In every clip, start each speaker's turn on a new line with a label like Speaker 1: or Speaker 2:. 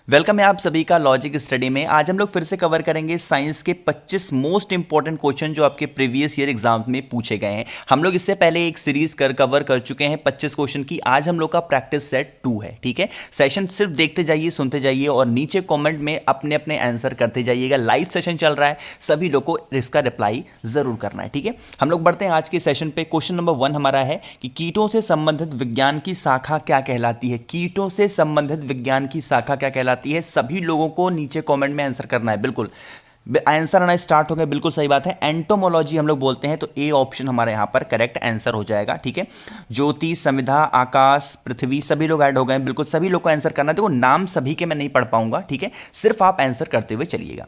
Speaker 1: Welcome है आप सभी का लॉजिक स्टडी में। आज हम लोग फिर से कवर करेंगे साइंस के 25 मोस्ट इंपॉर्टेंट क्वेश्चन जो आपके प्रीवियस ईयर एग्जाम में पूछे गए हैं। हम लोग इससे पहले एक सीरीज कवर कर चुके हैं 25 क्वेश्चन की। आज हम लोग का प्रैक्टिस सेट 2 है। ठीक है, सेशन सिर्फ देखते जाइए, सुनते जाइए और नीचे कॉमेंट में अपने अपने आंसर करते जाइएगा। लाइव सेशन चल रहा है, सभी लोग को इसका रिप्लाई जरूर करना है। ठीक है, हम लोग बढ़ते हैं आज के सेशन पे। क्वेश्चन नंबर 1 हमारा है कि कीटों से संबंधित विज्ञान की शाखा क्या कहलाती है। कीटों से संबंधित विज्ञान की शाखा क्या कहलाती है, सभी लोगों को नीचे कमेंट में आंसर करना है। बिल्कुल आंसर आना स्टार्ट हो गया, बिल्कुल सही बात है। एंटोमोलॉजी हम लोग बोलते हैं, तो ए ऑप्शन हमारे यहां पर करेक्ट आंसर हो जाएगा। ठीक है, ज्योति, संविधा, आकाश, पृथ्वी, सभी लोग ऐड हो गए। बिल्कुल सभी लोग को आंसर करना है। देखो नाम सभी के मैं नहीं पढ़ पाऊंगा, ठीक है, सिर्फ आप आंसर करते हुए चलिएगा।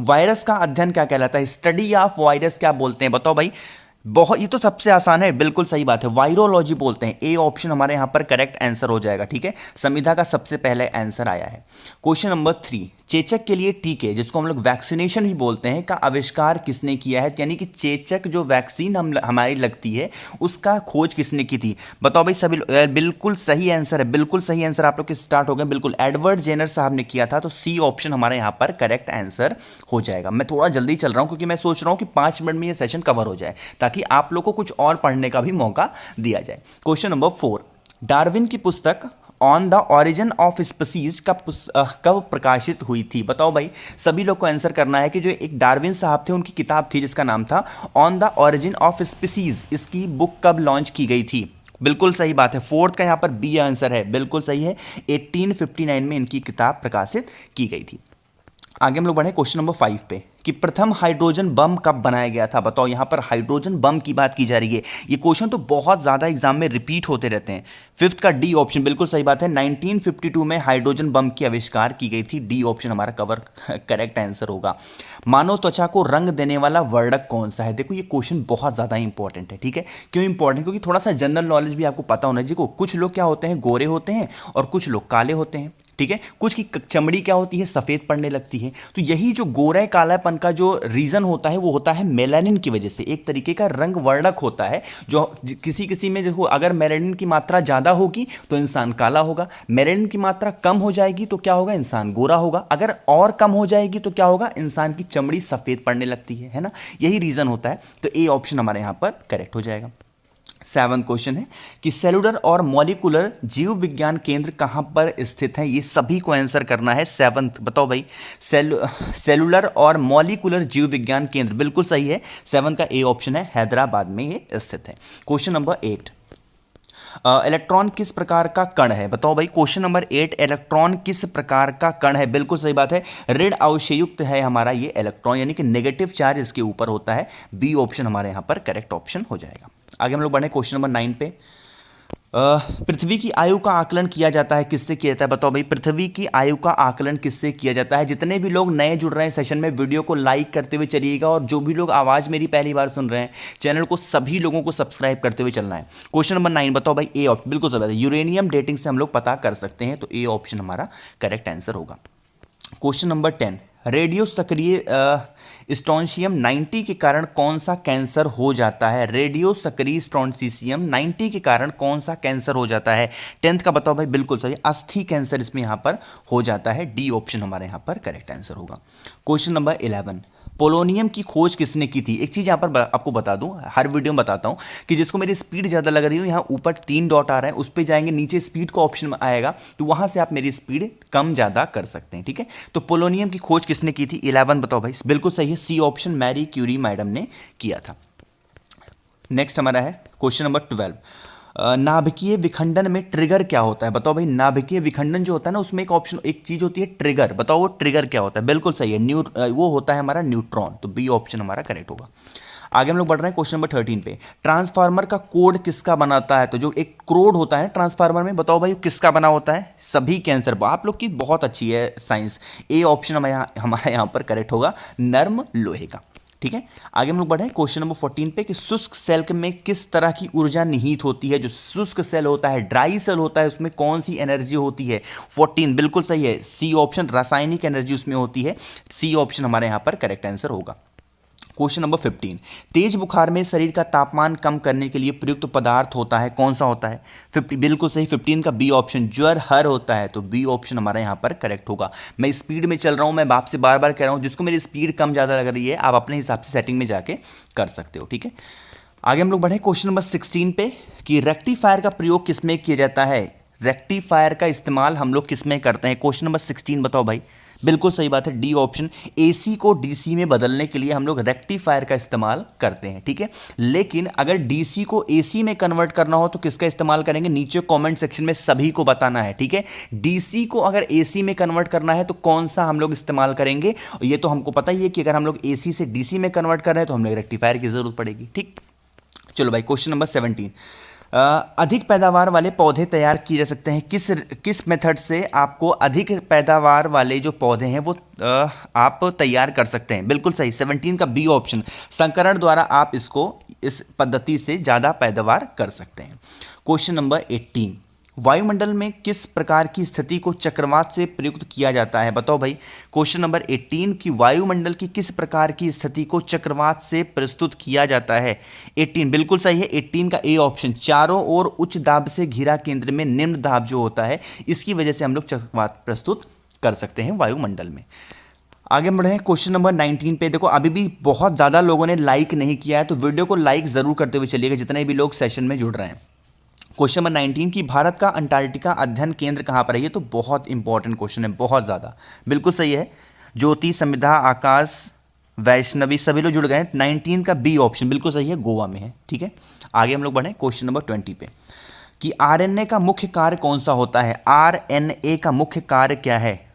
Speaker 1: वायरस का अध्ययन क्या कहलाता है, स्टडी ऑफ वायरस क्या बोलते हैं, बताओ भाई। बहुत, ये तो सबसे आसान है, बिल्कुल सही बात है, वायरोलॉजी बोलते हैं। ए ऑप्शन हमारे यहां पर करेक्ट आंसर हो जाएगा। ठीक है, संविधा का सबसे पहले आंसर आया है। क्वेश्चन नंबर 3, चेचक के लिए टीके, जिसको हम लोग वैक्सीनेशन भी बोलते हैं, का आविष्कार किसने किया है। यानी कि चेचक जो वैक्सीन हमारी लगती है उसका खोज किसने की थी, बताओ भाई। सभी बिल्कुल सही आंसर है, बिल्कुल सही आंसर आप लोग के स्टार्ट हो गए। बिल्कुल एडवर्ड जेनर साहब ने किया था, तो सी ऑप्शन हमारे यहां पर करेक्ट आंसर हो जाएगा। मैं थोड़ा जल्दी चल रहा हूं क्योंकि मैं सोच रहा हूं कि 5 मिनट में ये सेशन कवर हो जाए, ताकि आप लोग को कुछ और पढ़ने का भी मौका दिया जाए। क्वेश्चन नंबर 4, डार्विन की पुस्तक on the origin of species कब प्रकाशित हुई थी, बताओ भाई। सभी लोग को आंसर करना है कि जो एक डार्विन साहब थे उनकी किताब थी जिसका नाम था on the origin of species, इसकी बुक कब लॉन्च की गई थी। बिल्कुल सही बात है, फोर्थ का यहां पर बी आंसर है, बिल्कुल सही है। 1859 में इनकी किताब प्रकाशित की गई थी। आगे हम लोग बढ़े क्वेश्चन नंबर 5 पे कि प्रथम हाइड्रोजन बम कब बनाया गया था, बताओ। यहां पर हाइड्रोजन बम की बात की जा रही है। ये क्वेश्चन तो बहुत ज्यादा एग्जाम में रिपीट होते रहते हैं। फिफ्थ का डी ऑप्शन बिल्कुल सही बात है, 1952 में हाइड्रोजन बम की आविष्कार की गई थी। डी ऑप्शन हमारा कवर करेक्ट आंसर होगा। मानव त्वचा को रंग देने वाला वर्णक कौन सा है, देखो ये क्वेश्चन बहुत ज्यादा इंपॉर्टेंट है। ठीक है, क्यों इंपॉर्टेंट, क्योंकि थोड़ा सा जनरल नॉलेज भी आपको पता होना चाहिए। देखो कुछ लोग क्या होते हैं, गोरे होते हैं और कुछ लोग काले होते हैं। ठीक है, कुछ की चमड़ी क्या होती है, सफेद पड़ने लगती है। तो यही जो गोरा कालापन का जो रीजन होता है वो होता है मेलानिन की वजह से। एक तरीके का रंग वर्णक होता है जो किसी किसी में जो अगर मेलानिन की मात्रा ज्यादा होगी तो इंसान काला होगा, मेलानिन की मात्रा कम हो जाएगी तो क्या होगा, इंसान गोरा होगा। अगर और कम हो जाएगी तो क्या होगा, इंसान की चमड़ी सफेद पड़ने लगती है ना। यही रीजन होता है, तो ए ऑप्शन हमारे यहां पर करेक्ट हो जाएगा। 7 क्वेश्चन है कि सेलुलर और मॉलिक्यूलर जीव विज्ञान केंद्र कहां पर स्थित है, ये सभी को आंसर करना है। 7th बताओ भाई, सेलुलर और मॉलिक्यूलर जीव विज्ञान केंद्र बिल्कुल सही है। 7 का ए ऑप्शन है, हैदराबाद में ये स्थित है। क्वेश्चन नंबर 8, इलेक्ट्रॉन किस प्रकार का कण है, बताओ भाई। क्वेश्चन नंबर 8, इलेक्ट्रॉन किस प्रकार का कण है, बिल्कुल सही बात है, ऋण अवशयुक्त है हमारा ये इलेक्ट्रॉन, यानी कि नेगेटिव चार्ज इसके ऊपर होता है। बी ऑप्शन हमारे यहां पर करेक्ट ऑप्शन हो जाएगा। आगे हम लोग बढ़े क्वेश्चन नंबर 9 पे। पृथ्वी की आयु का आकलन किया जाता है, किससे किया जाता है, बताओ भाई। पृथ्वी की आयु का आकलन किससे किया जाता है। जितने भी लोग नए जुड़ रहे हैं सेशन में, वीडियो को लाइक करते हुए चलिएगा, और जो भी लोग आवाज मेरी पहली बार सुन रहे हैं, चैनल को सभी लोगों को सब्सक्राइब करते हुए चलना है। क्वेश्चन नंबर 9 बताओ भाई। ए ऑप्शन बिल्कुल सही, यूरेनियम डेटिंग से हम लोग पता कर सकते हैं, तो ए ऑप्शन हमारा करेक्ट आंसर होगा। क्वेश्चन नंबर 10, रेडियो सक्रिय स्ट्रोंशियम 90 के कारण कौन सा कैंसर हो जाता है। रेडियो सक्रिय स्ट्रोंशियम 90 के कारण कौन सा कैंसर हो जाता है। 10th का बताओ भाई, बिल्कुल सही, अस्थि कैंसर इसमें यहां पर हो जाता है। डी ऑप्शन हमारे यहां पर करेक्ट आंसर होगा। क्वेश्चन नंबर 11, पोलोनियम की खोज किसने की थी। एक चीज यहां पर आपको बता दूं, हर वीडियो में बताता हूं कि जिसको मेरी स्पीड ज्यादा लग रही हो, यहां ऊपर 3 डॉट आ रहा है, उस पर जाएंगे, नीचे स्पीड का ऑप्शन आएगा, तो वहां से आप मेरी स्पीड कम ज्यादा कर सकते हैं। ठीक है, तो पोलोनियम की खोज किसने की थी, 11 बताओ भाई। बिल्कुल सही है, C option, Marie Curie madam ने किया था। नेक्स्ट हमारा है क्वेश्चन नंबर 12, नाभिकीय विखंडन में ट्रिगर क्या होता है, बताओ भाई। नाभिकीय विखंडन जो होता है ना, उसमें एक ऑप्शन, एक चीज होती है ट्रिगर, बताओ वो ट्रिगर क्या होता है। बिल्कुल सही है, वो होता है हमारा न्यूट्रॉन, तो बी ऑप्शन हमारा करेक्ट होगा। आगे हम लोग बढ़ रहे हैं क्वेश्चन नंबर 13 पे। ट्रांसफार्मर का कोड किसका बनाता है, तो जो एक कोड होता है ट्रांसफार्मर में, बताओ भाई किसका बना होता है। सभी कैंसर, आप लोग की बहुत अच्छी है साइंस। ए ऑप्शन हमारा यहाँ पर करेक्ट होगा, नर्म लोहे का। ठीक है, आगे हम लोग बढ़े क्वेश्चन नंबर 14 पे कि शुष्क सेल में किस तरह की ऊर्जा निहित होती है। जो शुष्क सेल होता है, ड्राई सेल होता है, उसमें कौन सी एनर्जी होती है। 14 बिल्कुल सही है, सी ऑप्शन, रासायनिक एनर्जी उसमें होती है। सी ऑप्शन हमारे यहां पर करेक्ट आंसर होगा। क्वेश्चन नंबर 15, तेज बुखार में शरीर का तापमान कम करने के लिए प्रयुक्त पदार्थ होता है, कौन सा होता है? 50 बिल्कुल सही, 15 का बी ऑप्शन ज्वर हर होता है, तो बी ऑप्शन हमारा यहाँ पर करेक्ट होगा। मैं स्पीड में चल रहा हूँ, मैं आपसे बार बार कह रहा हूँ, जिसको मेरी स्पीड कम ज़्यादा लग रही है आप अपने हिसाब से सेटिंग में जाके कर सकते हो, ठीक है। आगे हम लोग बढ़े क्वेश्चन नंबर 16 पे कि रेक्टिफायर का प्रयोग किसमें किया जाता है? रेक्टिफायर का इस्तेमाल हम लोग किसमें करते हैं? क्वेश्चन नंबर 16 बताओ भाई। बिल्कुल सही बात है, डी ऑप्शन। एसी को डीसी में बदलने के लिए हम लोग रेक्टिफायर का इस्तेमाल करते हैं, ठीक है। लेकिन अगर डीसी को एसी में कन्वर्ट करना हो तो किसका इस्तेमाल करेंगे? नीचे कमेंट सेक्शन में सभी को बताना है, ठीक है। डीसी को अगर एसी में कन्वर्ट करना है तो कौन सा हम लोग इस्तेमाल करेंगे? ये तो हमको पता ही है कि अगर हम लोग एसी से डीसी में कन्वर्ट कर रहे हैं तो हम लोग रेक्टिफायर की जरूरत पड़ेगी, ठीक। चलो भाई, क्वेश्चन नंबर 17, अधिक पैदावार वाले पौधे तैयार किए जा सकते हैं किस मेथड से? आपको अधिक पैदावार वाले जो पौधे हैं वो आप तैयार कर सकते हैं। बिल्कुल सही, 17 का बी ऑप्शन, संकरण द्वारा आप इसको इस पद्धति से ज़्यादा पैदावार कर सकते हैं। क्वेश्चन नंबर 18, वायुमंडल में किस प्रकार की स्थिति को चक्रवात से प्रयुक्त किया जाता है? बताओ भाई। क्वेश्चन नंबर 18 की वायुमंडल की किस प्रकार की स्थिति को चक्रवात से प्रस्तुत किया जाता है? 18 बिल्कुल सही है, 18 का ए ऑप्शन, चारों ओर उच्च दाब से घिरा केंद्र में निम्न दाब जो होता है, इसकी वजह से हम लोग चक्रवात प्रस्तुत कर सकते हैं वायुमंडल में। आगे हम बढ़े क्वेश्चन नंबर 19 पे। देखो अभी भी बहुत ज़्यादा लोगों ने लाइक नहीं किया है, तो वीडियो को लाइक ज़रूर करते हुए चलिएगा जितने भी लोग सेशन में जुड़ रहे हैं। क्वेश्चन नंबर 19 की भारत का अंटार्कटिका अध्ययन केंद्र कहाँ पर है? ये तो बहुत इंपॉर्टेंट क्वेश्चन है, बहुत ज़्यादा। बिल्कुल सही है, ज्योति, संविधा, आकाश, वैष्णवी सभी लोग जुड़ गए हैं। 19 का बी ऑप्शन बिल्कुल सही है, गोवा में है, ठीक है। आगे हम लोग बढ़े क्वेश्चन नंबर 20 पे कि आरएनए का मुख्य कार्य कौन सा होता है? आरएनए का मुख्य कार्य क्या है?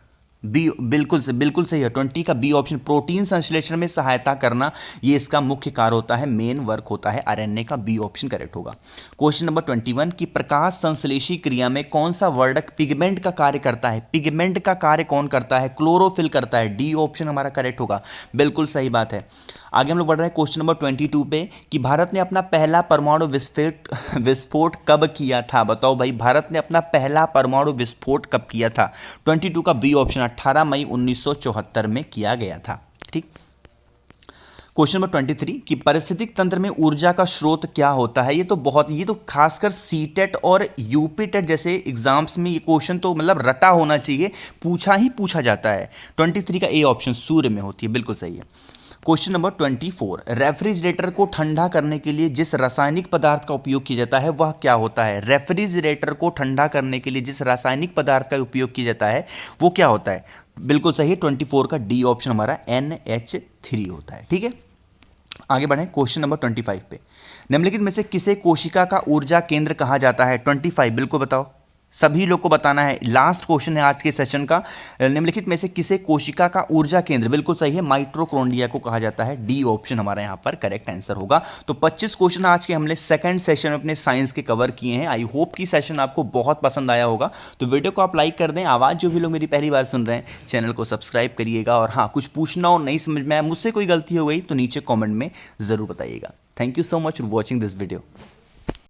Speaker 1: बी बिल्कुल सही है, 20 का बी ऑप्शन, प्रोटीन संश्लेषण में सहायता करना, ये इसका मुख्य कार्य होता है, मेन वर्क होता है। आरएनए का बी ऑप्शन करेक्ट होगा। क्वेश्चन नंबर 21 की प्रकाश संश्लेषी क्रिया में कौन सा वर्णक पिगमेंट का कार्य करता है? पिगमेंट का कार्य कौन करता है? क्लोरोफिल करता है, डी ऑप्शन हमारा करेक्ट होगा। बिल्कुल सही बात है। आगे हम लोग बढ़ रहे हैं क्वेश्चन नंबर 22 पे कि भारत ने अपना पहला परमाणु विस्फोट कब किया था? बताओ भाई, भारत ने अपना पहला परमाणु विस्फोट कब किया था? 22 का बी ऑप्शन, 18 मई 1974 में किया गया था, ठीक। क्वेश्चन नंबर 23 कि पारिस्थितिक तंत्र में ऊर्जा का स्रोत क्या होता है? ये तो खासकर सीटेट और यूपीटेट जैसे एग्जाम्स में ये क्वेश्चन तो मतलब रटा होना चाहिए, पूछा जाता है। 23 का ए ऑप्शन, सूर्य में होती है, बिल्कुल सही है। क्वेश्चन नंबर 24, रेफ्रिजरेटर को ठंडा करने के लिए जिस रासायनिक पदार्थ का उपयोग किया जाता है वह क्या होता है? रेफ्रिजरेटर को ठंडा करने के लिए जिस रासायनिक पदार्थ का उपयोग किया जाता है वो क्या होता है? बिल्कुल सही है, 24 का डी ऑप्शन हमारा NH3 होता है, ठीक है। आगे बढ़ें क्वेश्चन नंबर 25 पे, निम्नलिखित में से किसे कोशिका का ऊर्जा केंद्र कहा जाता है? 25 बिल्कुल बताओ, सभी लोग को बताना है। लास्ट क्वेश्चन है आज के सेशन का, निम्नलिखित में से किसे कोशिका का ऊर्जा केंद्र? बिल्कुल सही है, माइटोकॉन्ड्रिया को कहा जाता है, डी ऑप्शन हमारा यहाँ पर करेक्ट आंसर होगा। तो 25 क्वेश्चन आज के हमने सेकंड सेशन में अपने साइंस के कवर किए हैं। आई होप कि सेशन आपको बहुत पसंद आया होगा। तो वीडियो को आप लाइक कर दें, आवाज़ जो भी लोग मेरी पहली बार सुन रहे हैं चैनल को सब्सक्राइब करिएगा, और हाँ कुछ पूछना हो, नहीं समझ में आया, मुझसे कोई गलती हो गई तो नीचे कॉमेंट में ज़रूर बताइएगा। Thank you so much for watching this video.